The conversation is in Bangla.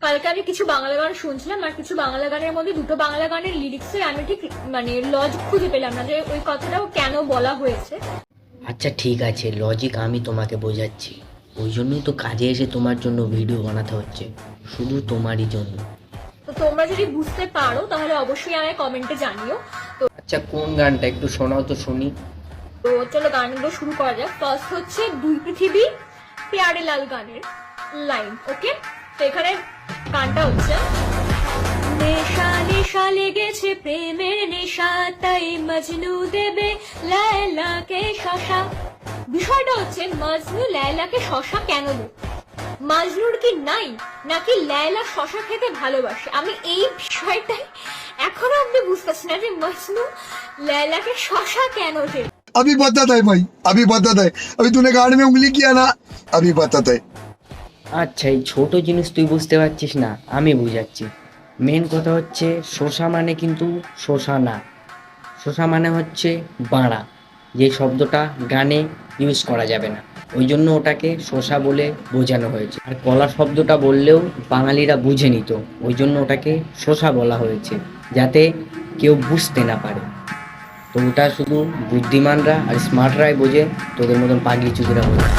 কালকে আমি কিছু বাংলা গান শুনছিলাম, আর কিছু বাংলা গানের মধ্যে দুটো বাংলা গানের লিরিক্সে আমি ঠিক মানে লজিক খুঁজে পেলাম না যে ওই কথাটাও কেন বলা হয়েছে। আচ্ছা ঠিক আছে, লজিক আমি তোমাকে বোঝাচ্ছি। ওই জন্যই তো কাজে এসে তোমার জন্য ভিডিও বানাতে হচ্ছে, শুধু তোমারই জন্য। তো তোমরা যদি বুঝতে পারো তাহলে অবশ্যই আমায় কমেন্টে জানিও। তো আচ্ছা কোন গানটা একটু শোনাও তো শুনি। তো চলো গানগুলো শুরু করা যাক। ফার্স্ট হচ্ছে দুই পৃথিবী প্যারে লাল গানের লাইন। ওকে, তো এখানে গানটা হচ্ছে, নেশা নেশা লেগেছে প্রেমের নেশা, তাই মজনু দেবে লায়লাকে শশা। বিষয়টা হচ্ছে মজনু লায়লাকে শশা কেন দেবে? মাজনুর কি নাই, নাকি লায়লা শশা খেতে ভালোবাসে? আমি এই বিষয়টাই এখনো অব্দি বুঝতেছি না যে মজনু লায়লাকে শশা কেন দেবে। अभी बताता है भाई, अभी बताता है। अभी तूने गाड़ में उंगली किया ना, अभी बताता है। আচ্ছা এই ছোট জিনিস তুই বুঝতে পারছিস না, আমি বুঝাচ্ছি। মেন কথা হচ্ছে শশা মানে কিন্তু শশা না, শশা মানে হচ্ছে বাঁড়া, যে শব্দটা গানে ইউজ করা যাবে না, ওই জন্য ওটাকে শশা বলে বোঝানো হয়েছে। আর কলা শব্দটা বললেও বাঙালিরা বুঝে নিত, ওই জন্য ওটাকে শশা বলা হয়েছে, যাতে কেউ বুঝতে না পারে। তো ওটা শুধু বুদ্ধিমানরা আর স্মার্টরাই বোঝে, তোদের মতন পাগলি চুদিরা বোঝে।